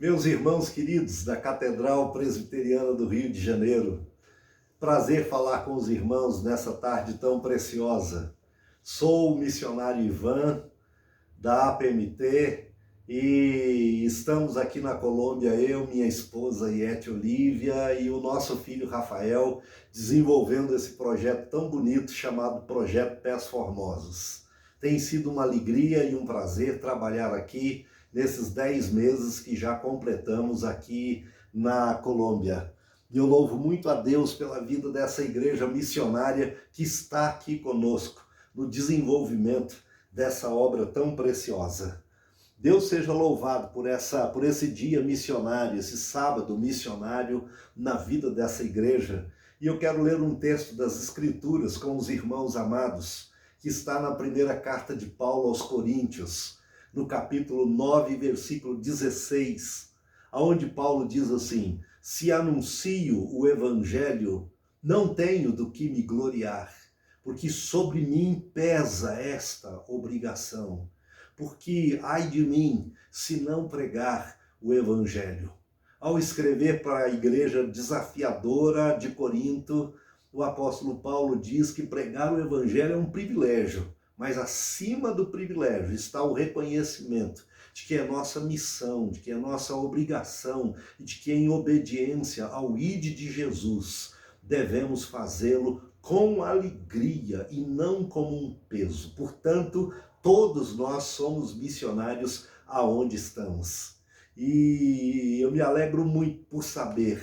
Meus irmãos queridos da Catedral Presbiteriana do Rio de Janeiro, prazer falar com os irmãos nessa tarde tão preciosa. Sou o missionário Ivan, da APMT, e estamos aqui na Colômbia, eu, minha esposa Iete Olívia e o nosso filho Rafael, desenvolvendo esse projeto tão bonito chamado Projeto Pés Formosos. Tem sido uma alegria e um prazer trabalhar aqui nesses 10 meses que já completamos aqui na Colômbia. E eu louvo muito a Deus pela vida dessa igreja missionária que está aqui conosco, no desenvolvimento dessa obra tão preciosa. Deus seja louvado por esse dia missionário, esse sábado missionário na vida dessa igreja. E eu quero ler um texto das Escrituras com os irmãos amados, que está na primeira carta de Paulo aos Coríntios, no capítulo 9, versículo 16, aonde Paulo diz assim: se anuncio o evangelho, não tenho do que me gloriar, porque sobre mim pesa esta obrigação. Porque ai de mim se não pregar o evangelho. Ao escrever para a igreja desafiadora de Corinto, o apóstolo Paulo diz que pregar o evangelho é um privilégio, mas acima do privilégio está o reconhecimento de que é nossa missão, de que é nossa obrigação e de que em obediência ao ide de Jesus devemos fazê-lo com alegria e não como um peso. Portanto, todos nós somos missionários aonde estamos. E eu me alegro muito por saber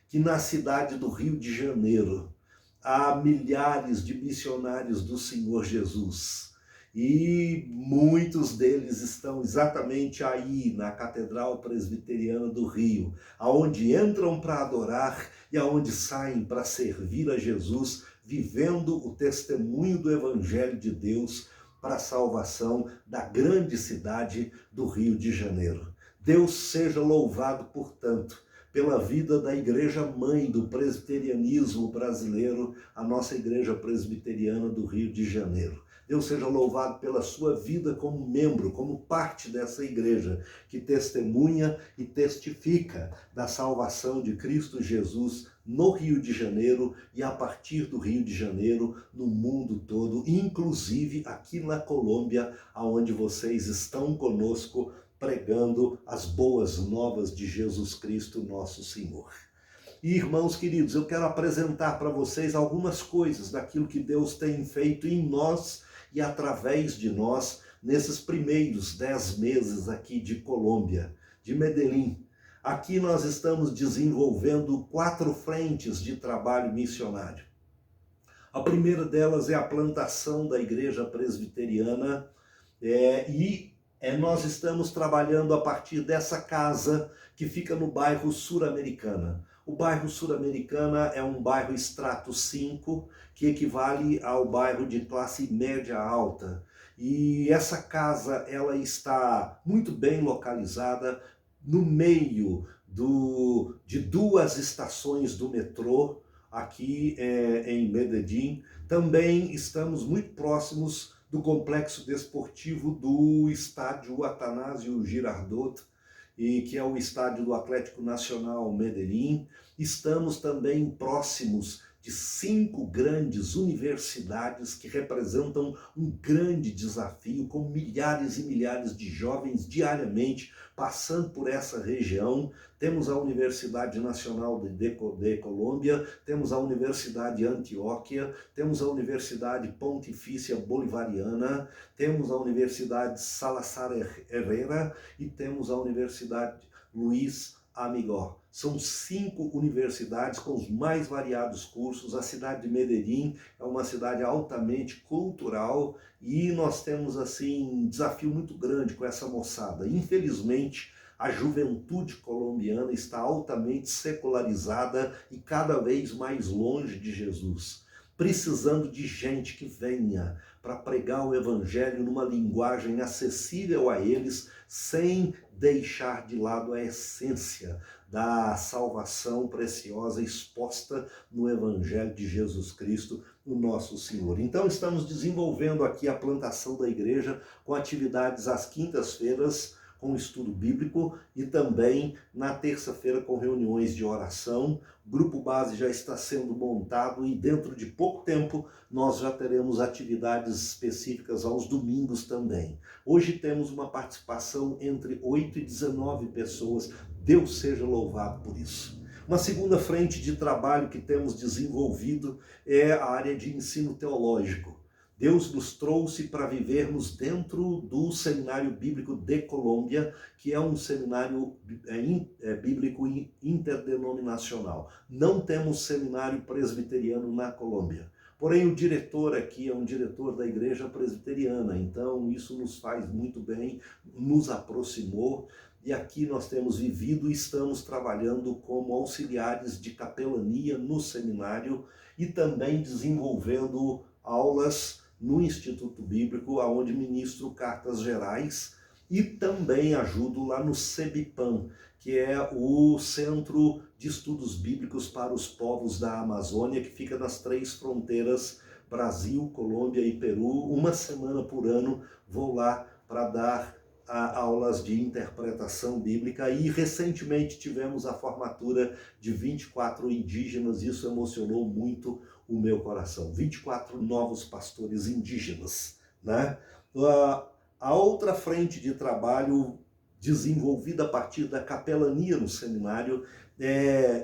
que na cidade do Rio de Janeiro há milhares de missionários do Senhor Jesus. E muitos deles estão exatamente aí na Catedral Presbiteriana do Rio, aonde entram para adorar e aonde saem para servir a Jesus, vivendo o testemunho do Evangelho de Deus para a salvação da grande cidade do Rio de Janeiro. Deus seja louvado, portanto, pela vida da Igreja Mãe do Presbiterianismo brasileiro, a nossa Igreja Presbiteriana do Rio de Janeiro. Deus seja louvado pela sua vida como membro, como parte dessa igreja, que testemunha e testifica da salvação de Cristo Jesus no Rio de Janeiro e a partir do Rio de Janeiro, no mundo todo, inclusive aqui na Colômbia, onde vocês estão conosco pregando as boas novas de Jesus Cristo, nosso Senhor. E, irmãos queridos, eu quero apresentar para vocês algumas coisas daquilo que Deus tem feito em nós e através de nós nesses primeiros 10 meses aqui de Colômbia, de Medellín. Aqui nós estamos desenvolvendo 4 frentes de trabalho missionário. A primeira delas é a plantação da igreja presbiteriana nós estamos trabalhando a partir dessa casa que fica no bairro Suramericana. O bairro Suramericana é um bairro extrato 5, que equivale ao bairro de classe média alta. E essa casa ela está muito bem localizada no meio de 2 estações do metrô, aqui em Medellín. Também estamos muito próximos do complexo desportivo do estádio Atanásio Girardot, que é o estádio do Atlético Nacional Medellín. Estamos também próximos de 5 grandes universidades que representam um grande desafio, com milhares e milhares de jovens diariamente passando por essa região. Temos a Universidade Nacional de Colômbia, temos a Universidade Antioquia, temos a Universidade Pontifícia Bolivariana, temos a Universidade Salazar Herrera e temos a Universidade Luiz Amigó. São 5 universidades com os mais variados cursos. A cidade de Medellín é uma cidade altamente cultural e nós temos assim um desafio muito grande com essa moçada. Infelizmente, a juventude colombiana está altamente secularizada e cada vez mais longe de Jesus, precisando de gente que venha para pregar o evangelho numa linguagem acessível a eles, sem deixar de lado a essência da salvação preciosa exposta no evangelho de Jesus Cristo, o nosso Senhor. Então estamos desenvolvendo aqui a plantação da igreja com atividades às quintas-feiras, com estudo bíblico e também na terça-feira com reuniões de oração. O grupo base já está sendo montado e dentro de pouco tempo nós já teremos atividades específicas aos domingos também. Hoje temos uma participação entre 8 e 19 pessoas. Deus seja louvado por isso. Uma segunda frente de trabalho que temos desenvolvido é a área de ensino teológico. Deus nos trouxe para vivermos dentro do Seminário Bíblico de Colômbia, que é um seminário bíblico interdenominacional. Não temos seminário presbiteriano na Colômbia. Porém, o diretor aqui é um diretor da igreja presbiteriana, então isso nos faz muito bem, nos aproximou. E aqui nós temos vivido e estamos trabalhando como auxiliares de capelania no seminário e também desenvolvendo aulas no Instituto Bíblico, onde ministro cartas gerais e também ajudo lá no CEBIPAM, que é o Centro de Estudos Bíblicos para os Povos da Amazônia, que fica nas 3 fronteiras, Brasil, Colômbia e Peru. Uma semana por ano vou lá para dar aulas de interpretação bíblica e recentemente tivemos a formatura de 24 indígenas, isso emocionou muito o meu coração. 24 novos pastores indígenas, né? A outra frente de trabalho desenvolvida a partir da capelania no seminário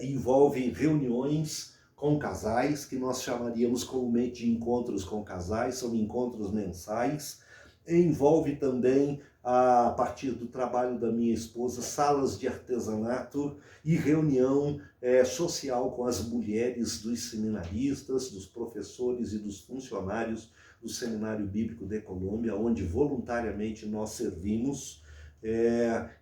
envolve reuniões com casais, que nós chamaríamos comumente de encontros com casais, são encontros mensais. Envolve também, a partir do trabalho da minha esposa, salas de artesanato e reunião social com as mulheres dos seminaristas, dos professores e dos funcionários do Seminário Bíblico de Colômbia, onde voluntariamente nós servimos.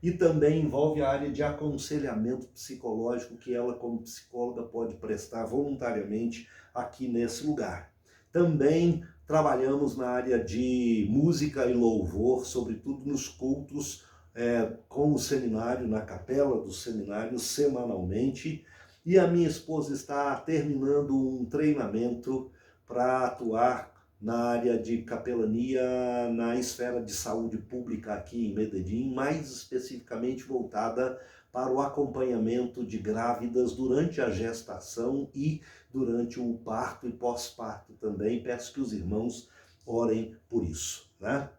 E também envolve a área de aconselhamento psicológico que ela, como psicóloga, pode prestar voluntariamente aqui nesse lugar. Também trabalhamos na área de música e louvor, sobretudo nos cultos com o seminário, na capela do seminário, semanalmente. E a minha esposa está terminando um treinamento para atuar na área de capelania na esfera de saúde pública aqui em Medellín, mais especificamente voltada para o acompanhamento de grávidas durante a gestação e durante o parto e pós-parto também. Peço que os irmãos orem por isso, né?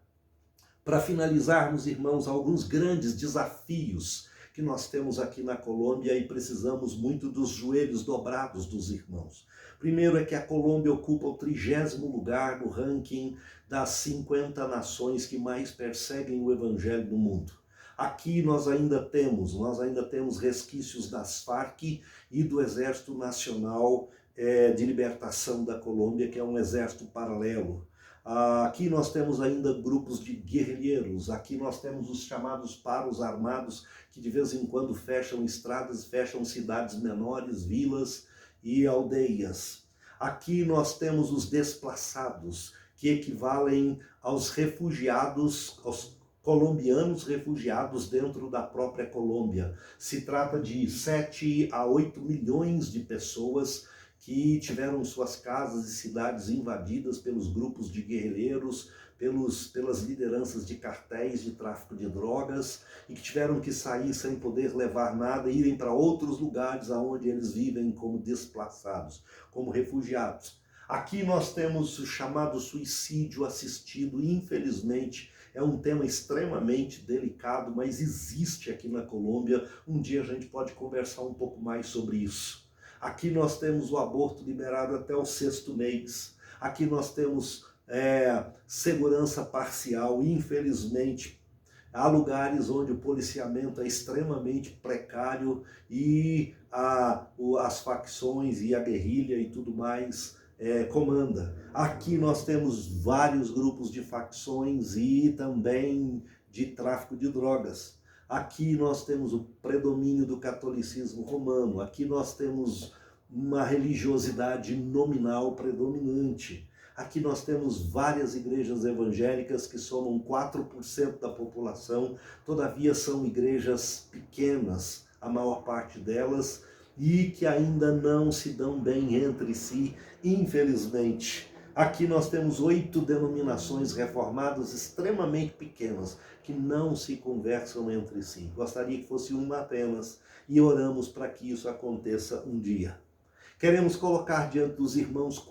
Para finalizarmos, irmãos, alguns grandes desafios que nós temos aqui na Colômbia e precisamos muito dos joelhos dobrados dos irmãos. Primeiro é que a Colômbia ocupa o 30º lugar no ranking das 50 nações que mais perseguem o evangelho no mundo. Aqui nós ainda temos resquícios das Farc e do Exército Nacional de Libertação da Colômbia, que é um exército paralelo. Aqui nós temos ainda grupos de guerrilheiros, aqui nós temos os chamados paros armados, que de vez em quando fecham estradas, fecham cidades menores, vilas e aldeias. Aqui nós temos os desplaçados, que equivalem aos refugiados, aos colombianos refugiados dentro da própria Colômbia. Se trata de 7 a 8 milhões de pessoas que tiveram suas casas e cidades invadidas pelos grupos de guerrilheiros, pelas lideranças de cartéis de tráfico de drogas e que tiveram que sair sem poder levar nada e irem para outros lugares onde eles vivem como desplaçados, como refugiados. Aqui nós temos o chamado suicídio assistido, infelizmente, é um tema extremamente delicado, mas existe aqui na Colômbia. Um dia a gente pode conversar um pouco mais sobre isso. Aqui nós temos o aborto liberado até o 6º mês. Aqui nós temos segurança parcial, infelizmente. Há lugares onde o policiamento é extremamente precário e as facções e a guerrilha e tudo mais comanda. Aqui nós temos vários grupos de facções e também de tráfico de drogas. Aqui nós temos o predomínio do catolicismo romano. Aqui nós temos uma religiosidade nominal predominante. Aqui nós temos várias igrejas evangélicas que somam 4% da população, todavia são igrejas pequenas, a maior parte delas, e que ainda não se dão bem entre si, infelizmente. Aqui nós temos 8 denominações reformadas extremamente pequenas, que não se conversam entre si. Gostaria que fosse uma apenas e oramos para que isso aconteça um dia. Queremos colocar diante dos irmãos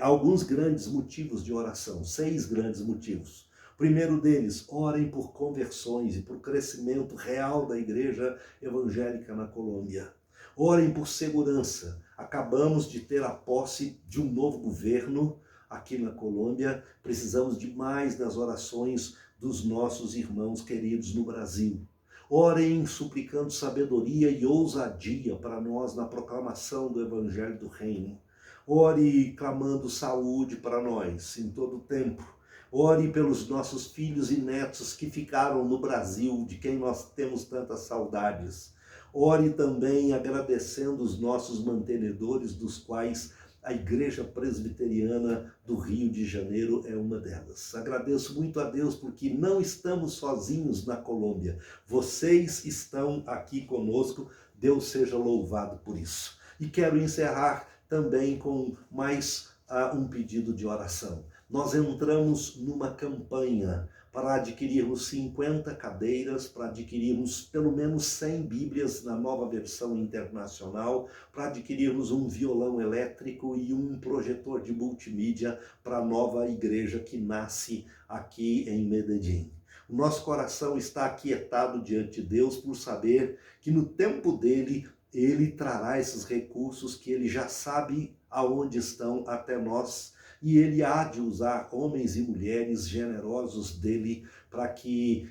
alguns grandes motivos de oração, 6 grandes motivos. O primeiro deles, orem por conversões e por crescimento real da igreja evangélica na Colômbia. Orem por segurança. Acabamos de ter a posse de um novo governo aqui na Colômbia. Precisamos de mais das orações dos nossos irmãos queridos no Brasil. Orem suplicando sabedoria e ousadia para nós na proclamação do Evangelho do Reino. Ore clamando saúde para nós em todo o tempo. Ore pelos nossos filhos e netos que ficaram no Brasil, de quem nós temos tantas saudades. Ore também agradecendo os nossos mantenedores, dos quais a Igreja Presbiteriana do Rio de Janeiro é uma delas. Agradeço muito a Deus porque não estamos sozinhos na Colômbia. Vocês estão aqui conosco. Deus seja louvado por isso. E quero encerrar também com mais um pedido de oração. Nós entramos numa campanha para adquirirmos 50 cadeiras, para adquirirmos pelo menos 100 Bíblias na nova versão internacional, para adquirirmos um violão elétrico e um projetor de multimídia para a nova igreja que nasce aqui em Medellín. O nosso coração está aquietado diante de Deus por saber que no tempo dele, ele trará esses recursos que ele já sabe aonde estão até nós, e ele há de usar homens e mulheres generosos dele para que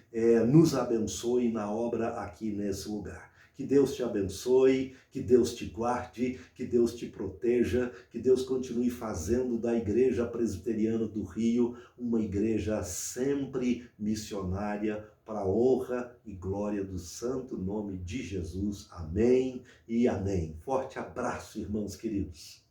nos abençoe na obra aqui nesse lugar. Que Deus te abençoe, que Deus te guarde, que Deus te proteja, que Deus continue fazendo da Igreja Presbiteriana do Rio uma igreja sempre missionária para a honra e glória do santo nome de Jesus. Amém e amém. Forte abraço, irmãos queridos.